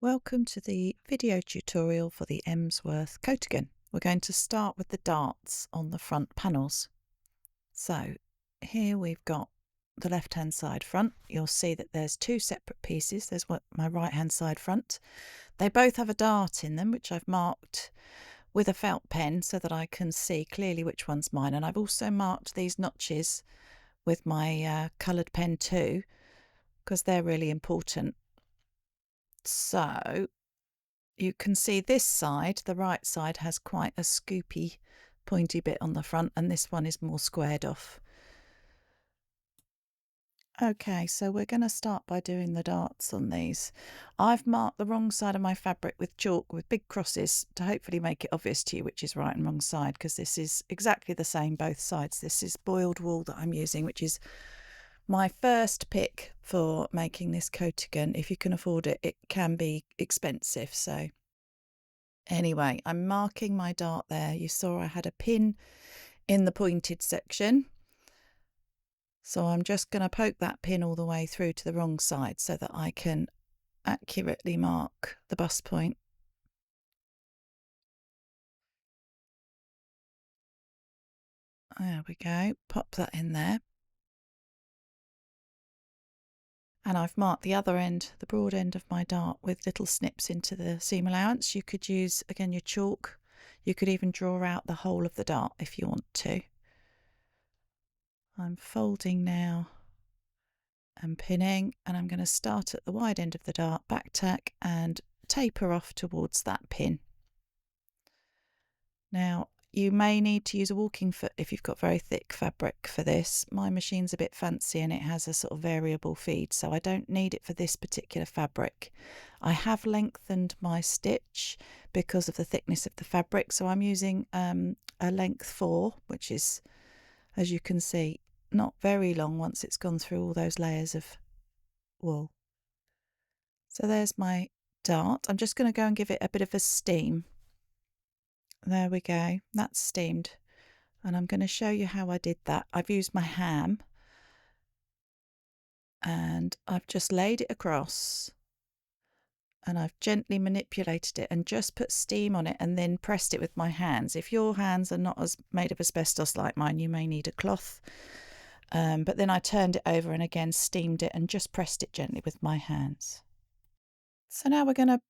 Welcome to the video tutorial for the Emsworth Coatigan. We're going to start with the darts on the front panels. So here we've got the left hand side front. You'll see that there's two separate pieces. There's my right hand side front. They both have a dart in them, which I've marked with a felt pen so that I can see clearly which one's mine. And I've also marked these notches with my coloured pen too, because they're really important. So you can see this side, the right side, has quite a scoopy, pointy bit on the front, and this one is more squared off. Okay, so we're going to start by doing the darts on these. I've marked the wrong side of my fabric with chalk with big crosses to hopefully make it obvious to you which is right and wrong side, because this is exactly the same both sides. This is boiled wool that I'm using, which is my first pick for making this coatigan. If you can afford it, it can be expensive, so anyway, I'm marking my dart there. You saw I had a pin in the pointed section. So I'm just going to poke that pin all the way through to the wrong side so that I can accurately mark the bust point. There we go. Pop that in there. And I've marked the other end, the broad end of my dart, with little snips into the seam allowance. You could use, again, your chalk. You could even draw out the whole of the dart if you want to. I'm folding now and pinning, and I'm going to start at the wide end of the dart, back tack and taper off towards that pin. Now you may need to use a walking foot if you've got very thick fabric for this. My machine's a bit fancy and it has a sort of variable feed, so I don't need it for this particular fabric. I have lengthened my stitch because of the thickness of the fabric, so I'm using a length 4, which is, as you can see, not very long once it's gone through all those layers of wool. So there's my dart. I'm just going to go and give it a bit of a steam. There we go, that's steamed. And I'm going to show you how I did that. I've used my ham and I've just laid it across and I've gently manipulated it and just put steam on it and then pressed it with my hands. If your hands are not as made of asbestos like mine, you may need a cloth. But then I turned it over and again steamed it and just pressed it gently with my hands. So now we're going to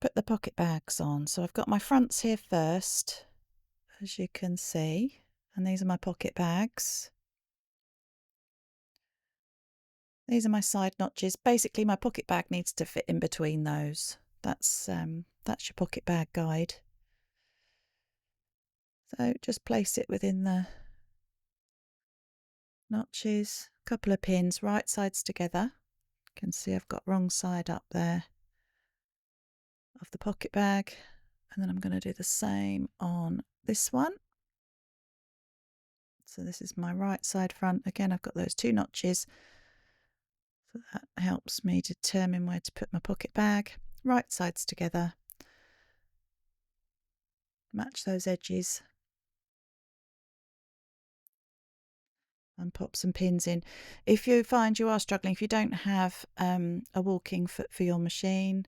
put the pocket bags on. So I've got my fronts here first, as you can see, and these are my pocket bags. These are my side notches. Basically, my pocket bag needs to fit in between those. That's your pocket bag guide. So just place it within the notches, a couple of pins, right sides together. You can see I've got wrong side up there of the pocket bag, and then I'm going to do the same on this one. So this is my right side front. Again, I've got those two notches, so that helps me determine where to put my pocket bag. Right sides together, match those edges, and pop some pins in. If you find you are struggling, if you don't have a walking foot for your machine,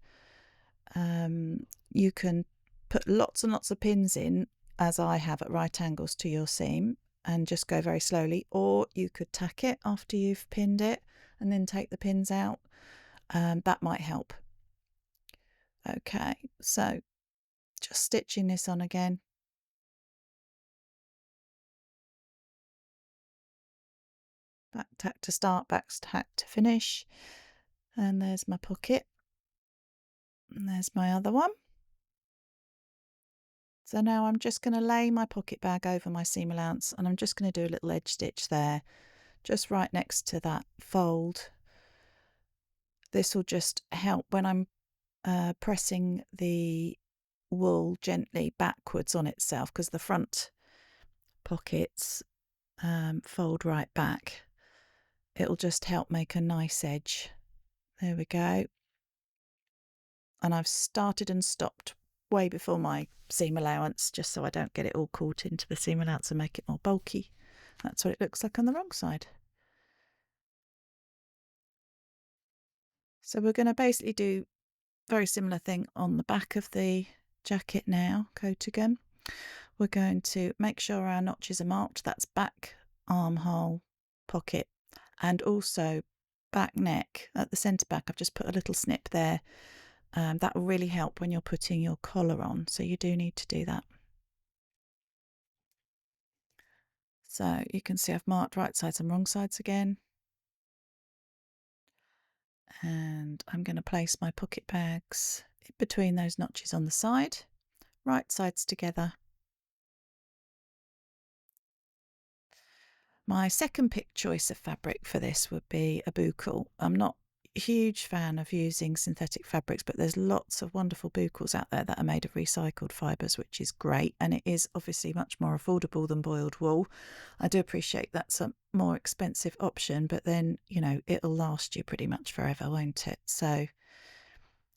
you can put lots and lots of pins in, as I have, at right angles to your seam, and just go very slowly, or you could tack it after you've pinned it and then take the pins out. That might help. Okay, so just stitching this on again. Back tack to start, back tack to finish. And there's my pocket. And there's my other one. So now I'm just going to lay my pocket bag over my seam allowance, and I'm just going to do a little edge stitch there, just right next to that fold. This will just help when I'm pressing the wool gently backwards on itself, because the front pockets fold right back. It'll just help make a nice edge. There we go. And I've started and stopped way before my seam allowance, just so I don't get it all caught into the seam allowance and make it more bulky. That's what it looks like on the wrong side. So we're going to basically do very similar thing on the back of the jacket now, Coatigan. We're going to make sure our notches are marked. That's back armhole pocket and also back neck at the centre back. I've just put a little snip there. That will really help when you're putting your collar on. So you do need to do that. So you can see I've marked right sides and wrong sides again. And I'm going to place my pocket bags between those notches on the side, right sides together. My second pick choice of fabric for this would be a buckle. I'm not a huge fan of using synthetic fabrics, but there's lots of wonderful buckles out there that are made of recycled fibres, which is great. And it is obviously much more affordable than boiled wool. I do appreciate that's a more expensive option, but then, you know, it'll last you pretty much forever, won't it? So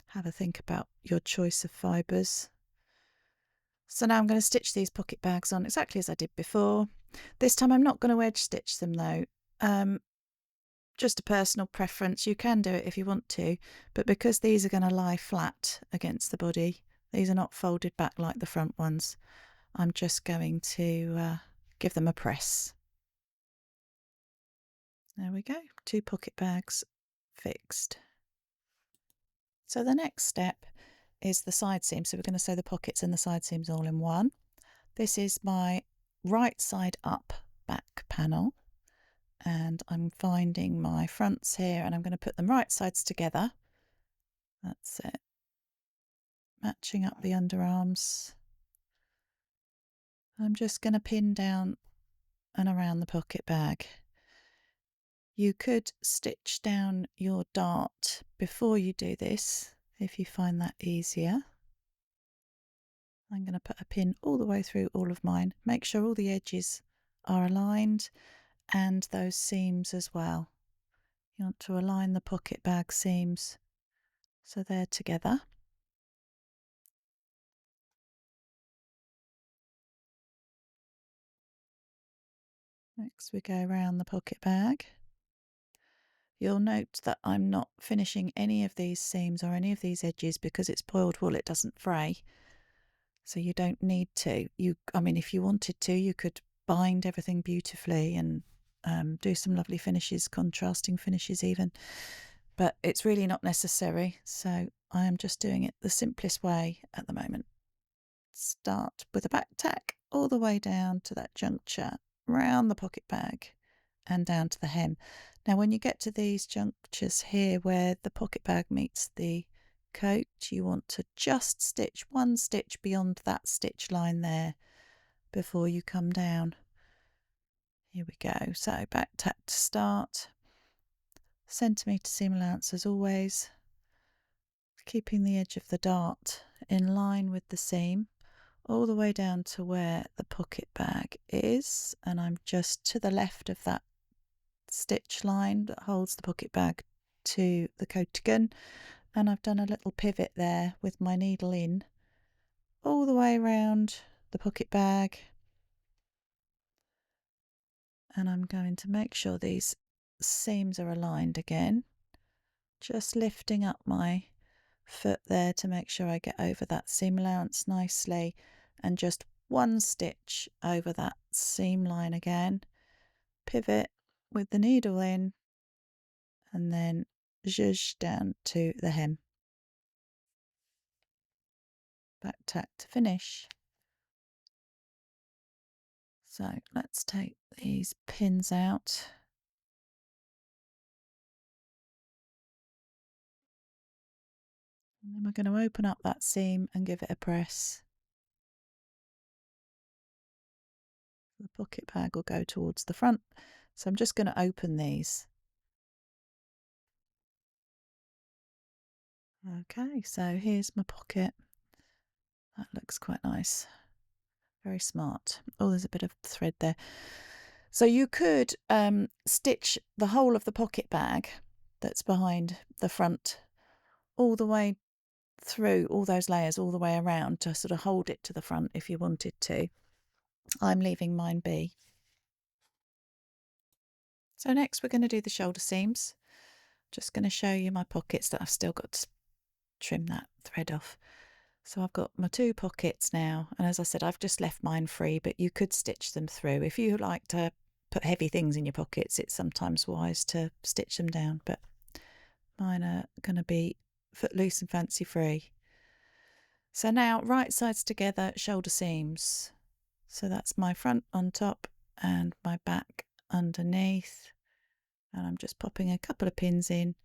have a think about your choice of fibres. So now I'm going to stitch these pocket bags on exactly as I did before. This time I'm not going to edge stitch them though. Just a personal preference. You can do it if you want to, but because these are going to lie flat against the body, these are not folded back like the front ones, I'm just going to give them a press. There we go, 2 pocket bags fixed. So the next step is the side seam. So we're going to sew the pockets and the side seams all in one. This is my right side up back panel, and I'm finding my fronts here and I'm going to put them right sides together. That's it. Matching up the underarms. I'm just going to pin down and around the pocket bag. You could stitch down your dart before you do this if you find that easier. I'm going to put a pin all the way through all of mine. Make sure all the edges are aligned and those seams as well. You want to align the pocket bag seams so they're together. Next we go around the pocket bag. You'll note that I'm not finishing any of these seams or any of these edges because it's boiled wool, it doesn't fray. So you don't need to. I mean, if you wanted to, you could bind everything beautifully and do some lovely finishes, contrasting finishes even. But it's really not necessary. So I am just doing it the simplest way at the moment. Start with a back tack all the way down to that juncture, round the pocket bag and down to the hem. Now when you get to these junctures here where the pocket bag meets the coat, you want to just stitch 1 stitch beyond that stitch line there before you come down. Here we go. So back tack to start, centimetre seam allowance as always, keeping the edge of the dart in line with the seam all the way down to where the pocket bag is, and I'm just to the left of that stitch line that holds the pocket bag to the coatigan, and I've done a little pivot there with my needle in all the way around the pocket bag, and I'm going to make sure these seams are aligned again, just lifting up my foot there to make sure I get over that seam allowance nicely, and just 1 stitch over that seam line again, pivot with the needle in, and then zhuzh down to the hem. Back tack to finish. So let's take these pins out. And then we're going to open up that seam and give it a press. The pocket bag will go towards the front. So I'm just going to open these. Okay, so here's my pocket. That looks quite nice. Very smart. Oh, there's a bit of thread there. So you could stitch the whole of the pocket bag that's behind the front all the way through, all those layers all the way around to sort of hold it to the front if you wanted to. I'm leaving mine be. So next we're going to do the shoulder seams. Just going to show you my pockets that I've still got trim that thread off. So I've got my 2 pockets now, and as I said, I've just left mine free, but you could stitch them through. If you like to put heavy things in your pockets, it's sometimes wise to stitch them down, but mine are going to be footloose and fancy free. So now right sides together, shoulder seams. So that's my front on top and my back underneath. And I'm just popping a couple of pins in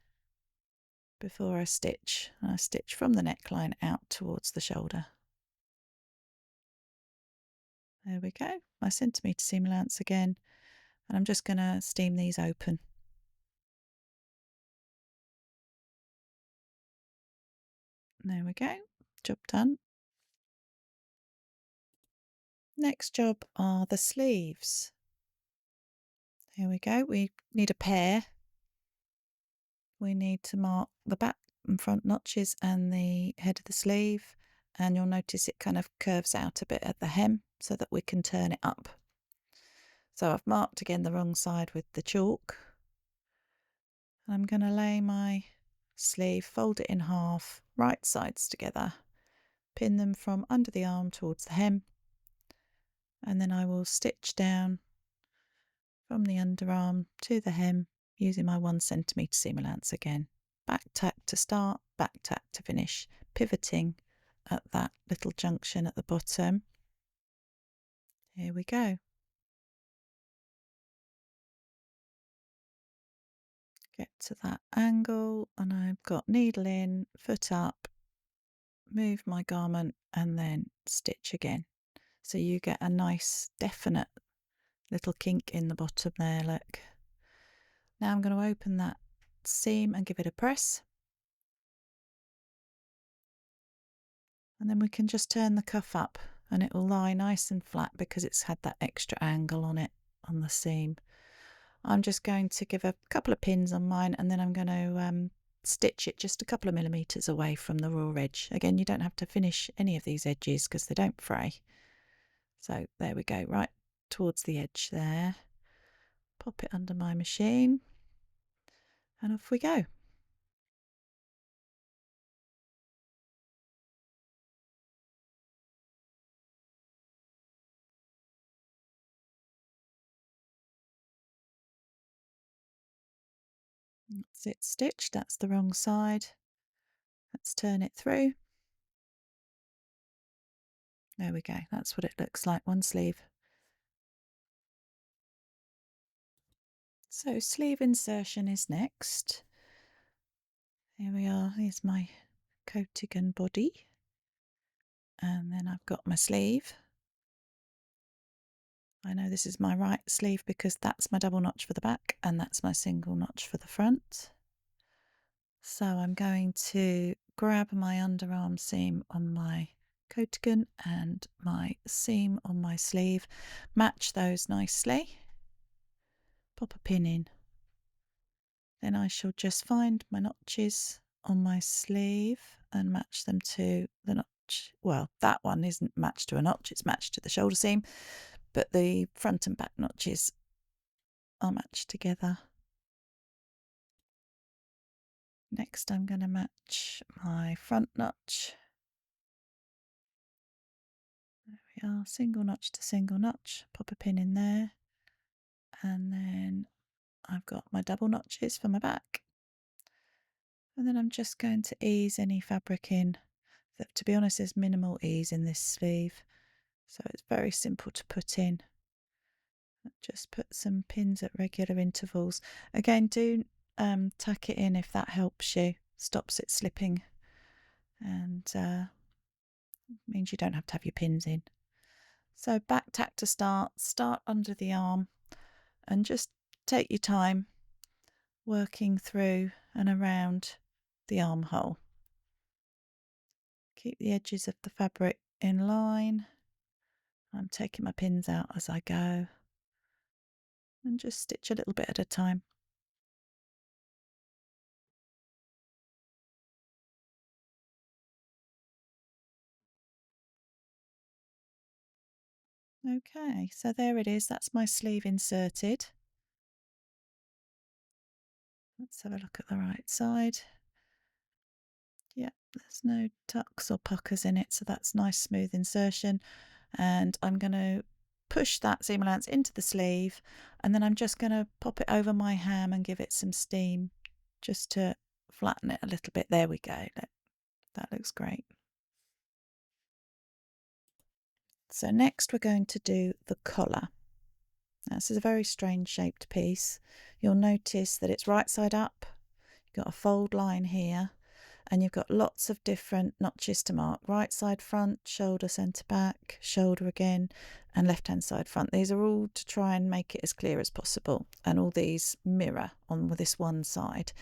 before I stitch. And I stitch from the neckline out towards the shoulder. There we go, my centimetre seam allowance again. And I'm just going to steam these open. There we go, job done. Next job are the sleeves. Here we go, we need a pair. We need to mark the back and front notches and the head of the sleeve, and you'll notice it kind of curves out a bit at the hem so that we can turn it up. So I've marked again the wrong side with the chalk. I'm going to lay my sleeve, fold it in half, right sides together, pin them from under the arm towards the hem, and then I will stitch down from the underarm to the hem using my 1 centimetre seam allowance again. Back tack to start, back tack to finish, pivoting at that little junction at the bottom. Here we go. Get to that angle, and I've got needle in, foot up, move my garment, and then stitch again. So you get a nice definite little kink in the bottom there, look. Now I'm going to open that seam and give it a press. And then we can just turn the cuff up and it will lie nice and flat because it's had that extra angle on it on the seam. I'm just going to give a couple of pins on mine, and then I'm going to stitch it just a couple of millimetres away from the raw edge. Again, you don't have to finish any of these edges because they don't fray. So there we go, right towards the edge there. Pop it under my machine and off we go. That's it stitched, that's the wrong side. Let's turn it through. There we go, that's what it looks like, one sleeve. So sleeve insertion is next. Here we are, here's my Coatigan body. And then I've got my sleeve. I know this is my right sleeve because that's my double notch for the back and that's my single notch for the front. So I'm going to grab my underarm seam on my Coatigan and my seam on my sleeve, match those nicely, pop a pin in. Then I shall just find my notches on my sleeve and match them to the notch. Well, that one isn't matched to a notch, it's matched to the shoulder seam, but the front and back notches are matched together. Next I'm going to match my front notch. There we are, single notch to single notch, pop a pin in there, and then I've got my double notches for my back, and then I'm just going to ease any fabric in. To be honest, there's minimal ease in this sleeve, so it's very simple to put in. Just put some pins at regular intervals. Again, do tack it in if that helps you, stops it slipping, and means you don't have to have your pins in. So back tack to start under the arm and just take your time working through and around the armhole. Keep the edges of the fabric in line. I'm taking my pins out as I go and just stitch a little bit at a time. Okay, so there it is, that's my sleeve inserted. Let's have a look at the right side. Yeah, there's no tucks or puckers in it, so that's nice smooth insertion. And I'm going to push that seam allowance into the sleeve, and then I'm just going to pop it over my ham and give it some steam just to flatten it a little bit. There we go. That looks great. So next we're going to do the collar. Now, this is a very strange shaped piece. You'll notice that it's right side up. You've got a fold line here, and you've got lots of different notches to mark. Right side front, shoulder centre back, shoulder again, and left hand side front. These are all to try and make it as clear as possible, and all these mirror on this one side.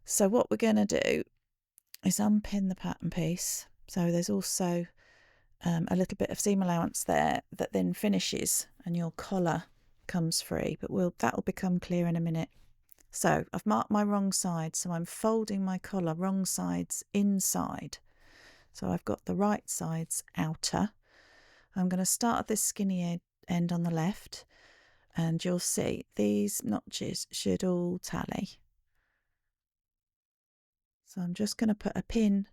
So what we're going to do is unpin the pattern piece. So there's also a little bit of seam allowance there that then finishes and your collar comes free, but that'll become clear in a minute. So I've marked my wrong side, so I'm folding my collar wrong sides inside. So I've got the right sides outer. I'm going to start at this skinny end on the left, and you'll see these notches should all tally. So I'm just going to put a pin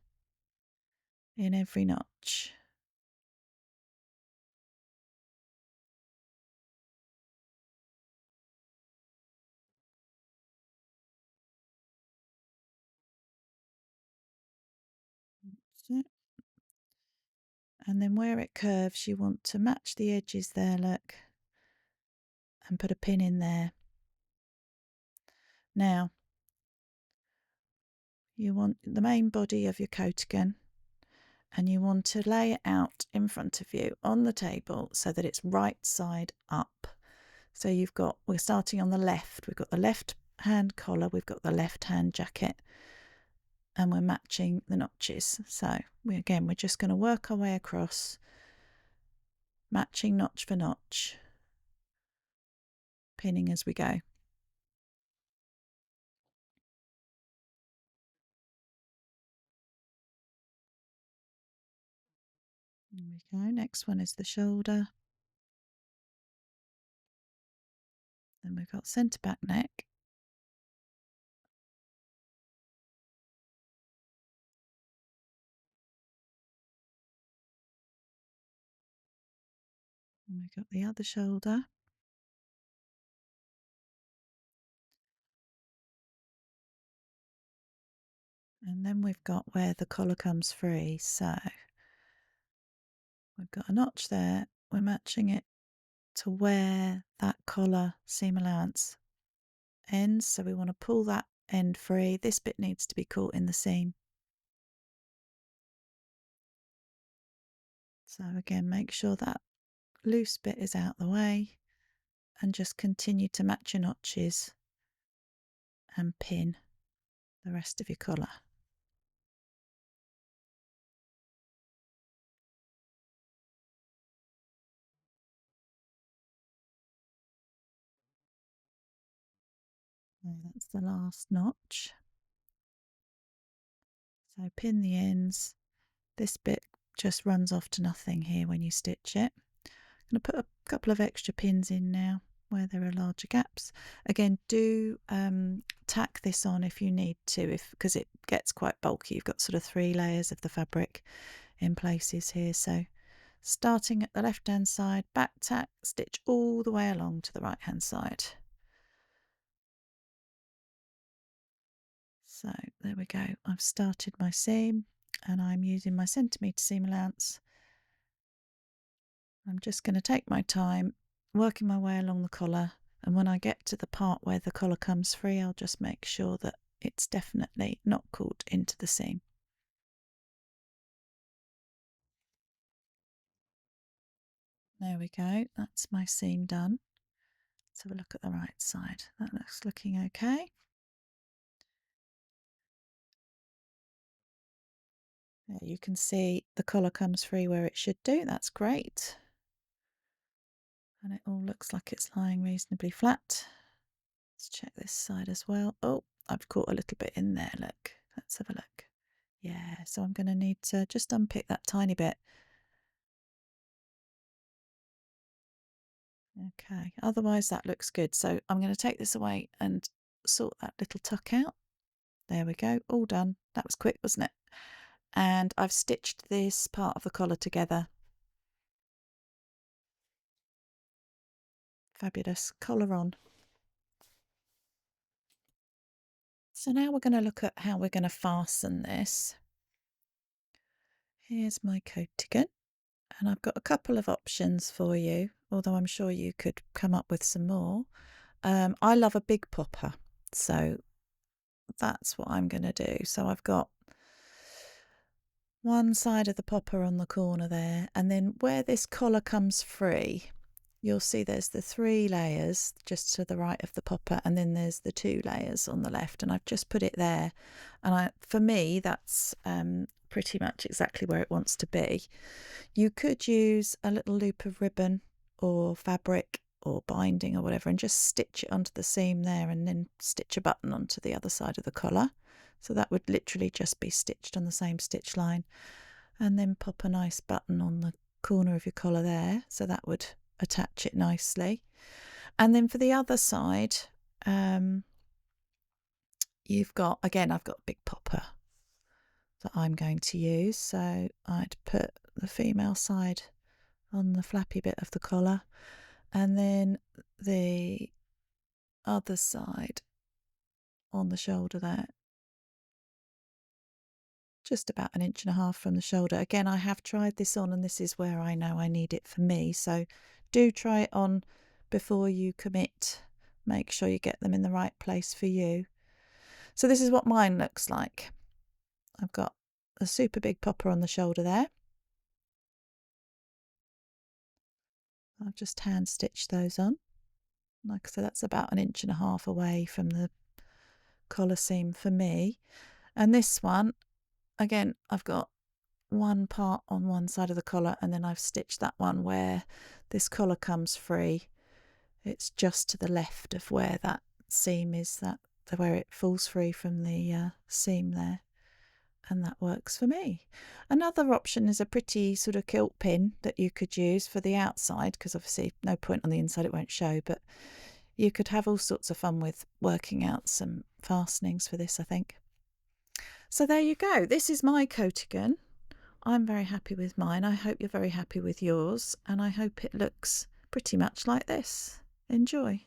in every notch. That's it. And then where it curves, you want to match the edges there, look, and put a pin in there. Now, you want the main body of your coatigan, and you want to lay it out in front of you on the table so that it's right side up. So we're starting on the left. We've got the left hand collar, we've got the left hand jacket, and we're matching the notches. So we're just going to work our way across, matching notch for notch, pinning as we go. There we go. Next one is the shoulder. Then we've got centre back neck. And we've got the other shoulder. And then we've got where the collar comes free. So we've got a notch there. We're matching it to where that collar seam allowance ends. So we want to pull that end free. This bit needs to be caught in the seam. So again, make sure that loose bit is out the way and just continue to match your notches and pin the rest of your collar. So that's the last notch. So pin the ends. This bit just runs off to nothing here when you stitch it. I'm going to put a couple of extra pins in now where there are larger gaps. Again, do tack this on if you need to, because it gets quite bulky. You've got sort of 3 layers of the fabric in places here. So starting at the left hand side, back tack, stitch all the way along to the right hand side. So there we go. I've started my seam and I'm using my centimetre seam allowance. I'm just going to take my time working my way along the collar, and when I get to the part where the collar comes free, I'll just make sure that it's definitely not caught into the seam. There we go, that's my seam done. Let's have a look at the right side. That looks looking okay. There you can see the collar comes free where it should do. That's great. And it all looks like it's lying reasonably flat. Let's check this side as well. Oh, I've caught a little bit in there, look. Let's have a look. Yeah, so I'm going to need to just unpick that tiny bit. Okay, otherwise that looks good. So I'm going to take this away and sort that little tuck out. There we go, all done. That was quick, wasn't it? and I've stitched this part of the collar together. Fabulous. Collar on. So now we're going to look at how we're going to fasten this. Here's my coatigan, and I've got a couple of options for you, although I'm sure you could come up with some more. I love a big popper, so that's what I'm going to do. So I've got one side of the popper on the corner there, and then where this collar comes free, you'll see there's the 3 layers just to the right of the popper, and then there's the 2 layers on the left, and I've just put it there. And for me, that's pretty much exactly where it wants to be. You could use a little loop of ribbon or fabric or binding or whatever and just stitch it onto the seam there, and then stitch a button onto the other side of the collar. So that would literally just be stitched on the same stitch line, and then pop a nice button on the corner of your collar there, so that would attach it nicely. And then for the other side, you've got, again, I've got a big popper that I'm going to use, so I'd put the female side on the flappy bit of the collar, and then the other side on the shoulder there, just about 1.5 inches from the shoulder. Again, I have tried this on, and this is where I know I need it for me, so do try it on before you commit. Make sure you get them in the right place for you. So this is what mine looks like. I've got a super big popper on the shoulder there. I've just hand stitched those on. Like I said, that's about 1.5 inches away from the collar seam for me. And this one, again, I've got one part on one side of the collar, and then I've stitched that one where this collar comes free. It's just to the left of where that seam is, that where it falls free from the seam there, and that works for me. Another option is a pretty sort of kilt pin that you could use for the outside, because obviously no point on the inside, it won't show, but you could have all sorts of fun with working out some fastenings for this, I think. So there you go. This is my coatigan. I'm very happy with mine. I hope you're very happy with yours, and I hope it looks pretty much like this. Enjoy.